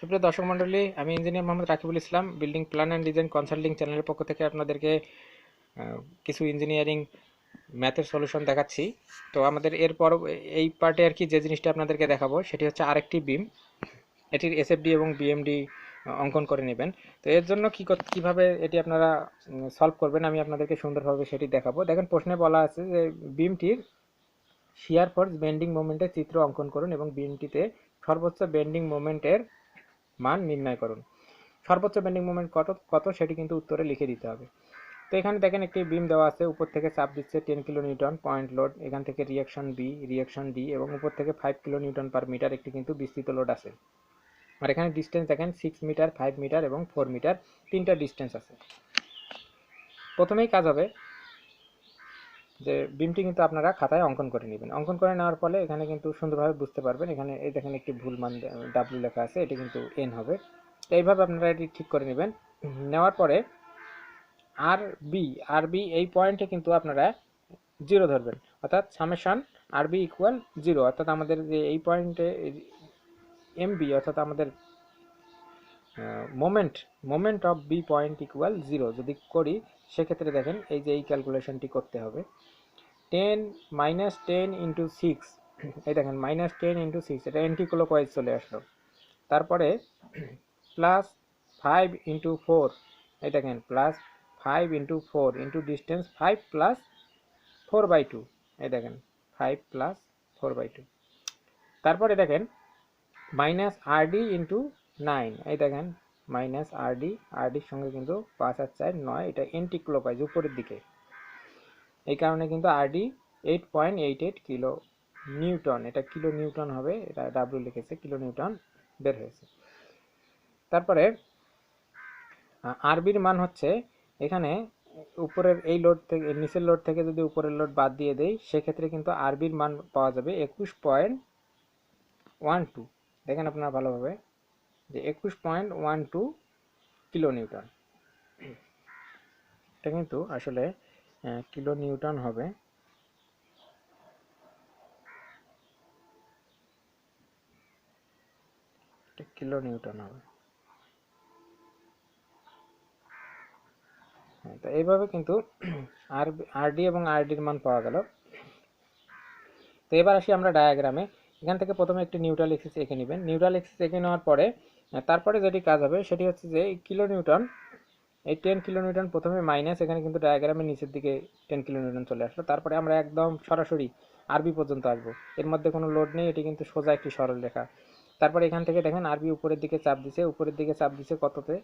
সুপ্রিয় দর্শক মণ্ডলী, আমি engineer Mohammad Rakibul Islam building plan and design consulting চ্যানেলের পক্ষ থেকে আপনাদেরকে কিছু ইঞ্জিনিয়ারিং ম্যাথের সলিউশন দেখাচ্ছি। তো আমাদের এরপর এই পার্টে আর কি যে জিনিসটা আপনাদেরকে দেখাবো সেটি হচ্ছে আরেকটি বিম, এটির এসএফডি এবং বিএমডি অঙ্কন করে নেবেন। তো এর জন্য কীভাবে এটি আপনারা সলভ করবেন আমি আপনাদেরকে সুন্দরভাবে সেটি দেখাবো। দেখেন, প্রশ্নে বলা আছে যে বিমটির শিয়ার ফোর্স বেন্ডিং মোমেন্টের চিত্র অঙ্কন করুন এবং বিমটিতে সর্বোচ্চ বেন্ডিং মোমেন্টের মান নির্ণয় করুন। সর্বোচ্চ বেন্ডিং মোমেন্ট কত সেটি কিন্তু উত্তরে লিখে দিতে হবে। তো এখানে দেখেন একটি বিম দেওয়া আছে, উপর থেকে চাপ দিচ্ছে 10 কিলো নিউটন পয়েন্ট লোড, এখান থেকে রিয়াকশন বি, রিয়াকশন ডি এবং উপর থেকে 5 কিলো নিউটন পার মিটার একটি কিন্তু বিস্তৃত লোড আছে। আর এখানে ডিস্টেন্স দেখেন 6 মিটার, 5 মিটার এবং 4 মিটার, তিনটা ডিস্টেন্স আছে। প্রথমেই কাজ হবে যে বিমটি কিন্তু আপনারা খাতায় অঙ্কন করে নেবেন। অঙ্কন করে নেওয়ার ফলে এখানে কিন্তু সুন্দরভাবে বুঝতে পারবেন। এখানে এই দেখেন একটি ভুল মান ডাব্লিউ লেখা আছে, এটি কিন্তু এন হবে। তো এইভাবে আপনারা এটি ঠিক করে নেবেন। নেওয়ার পরে আরবি এই পয়েন্টে কিন্তু আপনারা জিরো ধরবেন, অর্থাৎ সামেশন আরবি ইকুয়াল জিরো, অর্থাৎ আমাদের যে এই পয়েন্টে এমবি অর্থাৎ আমাদের moment of B point equal zero যদি করি, সেক্ষেত্রে দেখেন এই যে এই ক্যালকুলেশনটি করতে হবে। 10 মাইনাস 10 ইন্টু 6, এই দেখেন মাইনাস 10 ইন্টু 6, এটা অ্যান্টি ক্লকওয়াইজ চলে আসলো। তারপরে প্লাস 5 ইন্টু 4, এই দেখেন plus 5 into 4 into distance 5 plus 4/2, এই দেখেন 5 প্লাস 4/2। তারপরে দেখেন মাইনাস আরডি ইন্টু 9, এই দেখেন মাইনাস আরডির সঙ্গে কিন্তু 5 আর 4 9, এটা অ্যান্টি ক্লকওয়াইজ উপরের দিকে, এই কারণে কিন্তু আরডি 8.88 কিলো নিউটন, এটা কিলো নিউটন হবে, এটা ডাব্লিউ লিখেছে, কিলো নিউটন বের হয়েছে। তারপরে আরবির মান হচ্ছে এখানে উপরের এই লোড থেকে, নিচের লোড থেকে যদি উপরের লোড বাদ দিয়ে দেই, সেক্ষেত্রে কিন্তু আরবির মান পাওয়া যাবে 21.12। দেখেন আপনারা ভালোভাবে যে 21.12 কিলো নিউটন, এটা কিন্তু আসলে কিলো নিউটন হবে। কিলো নিউটন হবে। তো এইভাবে কিন্তু আরডি এবং আরডির মান পাওয়া গেল। তো এবার আসি আমরা ডায়াগ্রামে। এখান থেকে প্রথমে একটি নিউট্রাল এক্সিস এঁকে নেবেন। নিউট্রাল এক্সিস এঁকে নেওয়ার পরে তারপরে যেটি কাজ হবে সেটি হচ্ছে যে কিলো নিউটন, এই 10 কিলো নিউটন প্রথমে মাইনাস, এখানে কিন্তু ডায়াগ্রামের নিচের দিকে 10 কিলো নিউটন চলে আসলো। তারপরে আমরা একদম সরাসরি আরবি পর্যন্ত আসবো, এর মধ্যে কোনো লোড নেই, এটি কিন্তু সোজা একটি সরল রেখা। তারপরে এখান থেকে দেখেন আরবি উপরের দিকে চাপ দিছে, উপরের দিকে চাপ দিছে কততে,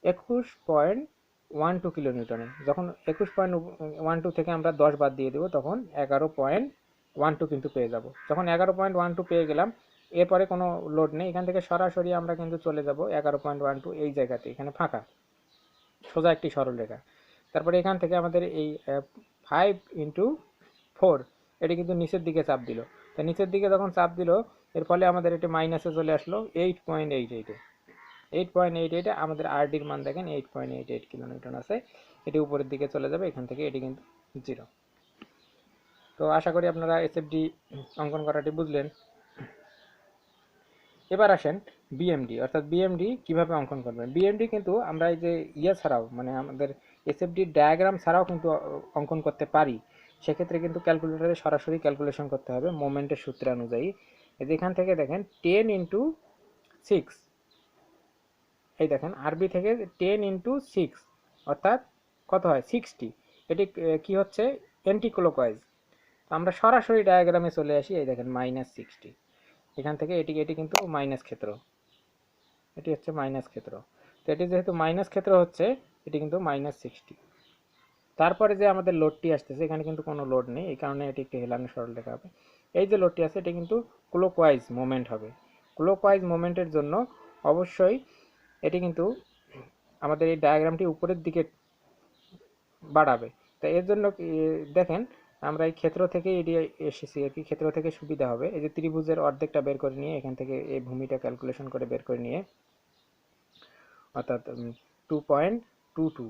21.12 কিলো নিউটনে। যখন 21.12 থেকে আমরা 10 বাদ দিয়ে দেবো, তখন 11.12 কিন্তু পেয়ে যাব। যখন 11.12 পেয়ে গেলাম, এরপরে কোনো লোড নেই, এখান থেকে সরাসরি আমরা কিন্তু চলে যাব 11.12 এই জায়গাতে, এখানে ফাঁকা সোজা একটি সরল রেখা। তারপরে এখান থেকে আমাদের এই 5 ইন্টু 4, এটি কিন্তু নিচের দিকে চাপ দিল। তো নিচের দিকে যখন চাপ দিল, এর ফলে আমাদের এটি মাইনাসে চলে আসলো 8.88। 8.88 আমাদের আরডির মান দেখেন 8.88 কিলো নিউটন আছে, এটি উপরের দিকে চলে যাবে, এখান থেকে এটি কিন্তু জিরো। তো আশা করি আপনারা এসএফডি অঙ্কন করাটি বুঝলেন। এবার আসেন বিএমডি, অর্থাৎ বিএমডি কিভাবে অঙ্কন করবেন। বিএমডি কিন্তু আমরা এই যে ছাড়াও, মানে আমাদের এসএফডির ডায়াগ্রাম ছাড়াও কিন্তু অঙ্কন করতে পারি। সেক্ষেত্রে কিন্তু ক্যালকুলেটরে সরাসরি ক্যালকুলেশন করতে হবে মোমেন্টের সূত্র অনুযায়ী। এখান থেকে দেখেন 10 ইন্টু 6, এই দেখেন আরবি থেকে 10 ইন্টু 6 অর্থাৎ কত হয় 60, এটি কি হচ্ছে অ্যান্টি ক্লকওয়াইজ। আমরা সরাসরি ডায়াগ্রামে চলে আসি, এই দেখেন -60, এখান থেকে এটি কিন্তু মাইনাস ক্ষেত্র, এটি হচ্ছে মাইনাস ক্ষেত্র। তো এটি যেহেতু মাইনাস ক্ষেত্র হচ্ছে, এটি কিন্তু -60। তারপরে যে আমাদের লোডটি আসতেছে, এখানে কিন্তু কোনো লোড নেই, এই কারণে এটি একটি হেলানো সরল রেখা হবে। এই যে লোডটি আছে, এটি কিন্তু ক্লকওয়াইজ মোমেন্ট হবে। ক্লকওয়াইজ মোমেন্টের জন্য অবশ্যই এটি কিন্তু আমাদের এই ডায়াগ্রামটি উপরের দিকে বাড়াবে। তো এর জন্য দেখেন আমরা এই ক্ষেত্র থেকে এটি এসেছি আর কি, ক্ষেত্র থেকে সুবিধা হবে। এই যে ত্রিভুজের অর্ধেকটা বের করে নিয়ে, এখান থেকে এই ভূমিটা ক্যালকুলেশন করে বের করে নিয়ে, অর্থাৎ 2.22।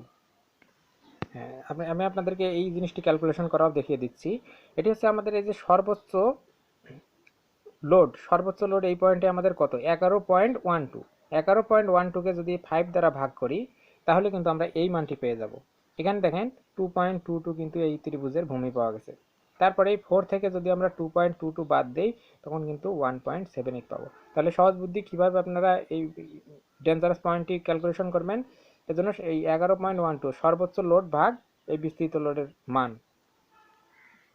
হ্যাঁ, আমি আপনাদেরকে এই জিনিসটি ক্যালকুলেশন করাও দেখিয়ে দিচ্ছি। এটি হচ্ছে আমাদের এই যে সর্বোচ্চ লোড, সর্বোচ্চ লোড এই পয়েন্টে আমাদের কত, 11.12। 11.12কে যদি 5 দ্বারা ভাগ করি তাহলে কিন্তু আমরা এই মানটি পেয়ে যাব। এখানে দেখেন 2.22 কিন্তু এই ত্রিভুজের ভূমি পাওয়া গেছে। তারপরে এই 4 থেকে যদি আমরা 2.22 বাদ দেই তখন কিন্তু 1.78 পাবো। তাহলে সহজ বুদ্ধি কিভাবে আপনারা এই ডেঞ্জারাস পয়েন্টটি ক্যালকুলেশন করবেন, এজন্য এই 11.12 সর্বোচ্চ লোড ভাগ এই বিস্তৃত লোডের মান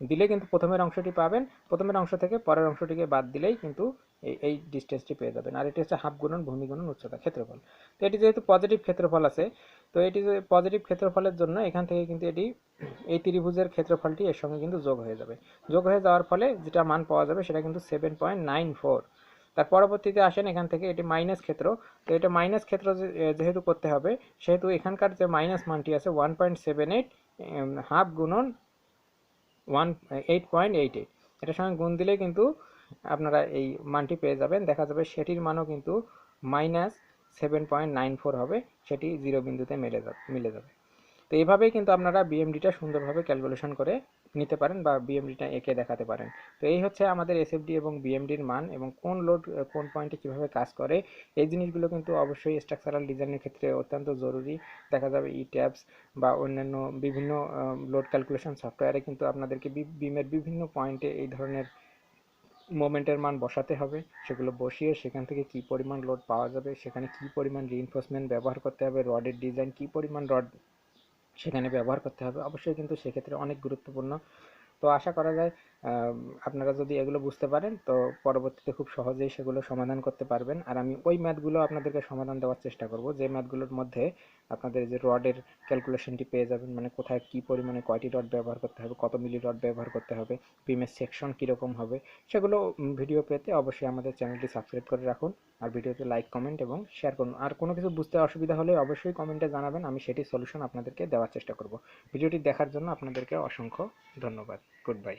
দিলে কিন্তু প্রথমের অংশটি পাবেন। প্রথমের অংশ থেকে পরের অংশটিকে বাদ দিলেই কিন্তু এই ডিস্টেন্সটি পেয়ে যাবেন। আর এটি হচ্ছে হাফ গুণন ভূমি গুণন উচ্চতা ক্ষেত্রফল। তো এটি যেহেতু পজিটিভ ক্ষেত্রফল আছে, তো এটি যে পজিটিভ ক্ষেত্রফলের জন্য এখান থেকে কিন্তু এটি এই ত্রিভুজের ক্ষেত্রফলটি এর সঙ্গে কিন্তু যোগ হয়ে যাবে। যোগ হয়ে যাওয়ার ফলে যেটা মান পাওয়া যাবে সেটা কিন্তু 7.94। তার পরবর্তীতে আসেন এখান থেকে এটি মাইনাস ক্ষেত্র। তো এটা মাইনাস ক্ষেত্র যেহেতু করতে হবে সেহেতু এখানকার যে মাইনাস মানটি আছে 1.78 হাফ গুণন 8.88, এটার সঙ্গে গুণ দিলেই কিন্তু আপনারা এই মানটি পেয়ে যাবেন। দেখা যাবে সেটির মানও কিন্তু -7.94 হবে, সেটি জিরো বিন্দুতে মিলে যাবে। তো এইভাবেই কিন্তু আপনারা বিএমডিটা সুন্দরভাবে ক্যালকুলেশন করে নিতে পারেন বা বিএমডিটা এঁকে দেখাতে পারেন। তো এই হচ্ছে আমাদের এসএফডি এবং বিএমডির মান এবং কোন লোড কোন পয়েন্টে কীভাবে কাজ করে, এই জিনিসগুলো কিন্তু অবশ্যই স্ট্রাকচারাল ডিজাইনের ক্ষেত্রে অত্যন্ত জরুরি। দেখা যাবে ই ট্যাবস বা অন্যান্য বিভিন্ন লোড ক্যালকুলেশন সফটওয়্যারে কিন্তু আপনাদেরকে বিমের বিভিন্ন পয়েন্টে এই ধরনের মোমেন্টের মান বসাতে হবে। সেগুলো বসিয়ে সেখান থেকে কি পরিমাণ লোড পাওয়া যাবে, সেখানে কি পরিমাণ রিইনফোর্সমেন্ট ব্যবহার করতে হবে, রডের ডিজাইন কি পরিমাণ রড সেখানে ব্যবহার করতে হবে, অবশ্যই কিন্তু সেক্ষেত্রে অনেক গুরুত্বপূর্ণ। তো আশা করা যায় আপনারা যদি এগুলো বুঝতে পারেন তো পরবর্তীতে খুব সহজেই সেগুলো সমাধান করতে পারবেন। আর আমি ওই ম্যাথগুলো আপনাদেরকে সমাধান দেওয়ার চেষ্টা করব যে ম্যাথগুলোর মধ্যে আপনাদের যে রডের ক্যালকুলেশনটি পেয়ে যাবেন, মানে কোথায় কি পরিমাণে কয়টি রড ব্যবহার করতে হবে, কত মিলি রড ব্যবহার করতে হবে, বিমের সেকশন কীরকম হবে, সেগুলো ভিডিও পেতে অবশ্যই আমাদের চ্যানেলটি সাবস্ক্রাইব করে রাখুন। আর ভিডিওতে লাইক কমেন্ট এবং শেয়ার করুন। আর কোনো কিছু বুঝতে অসুবিধা হলে অবশ্যই কমেন্টে জানাবেন, আমি সেটি সলিউশন আপনাদেরকে দেওয়ার চেষ্টা করব। ভিডিওটি দেখার জন্য আপনাদেরকে অসংখ্য ধন্যবাদ। Good bye.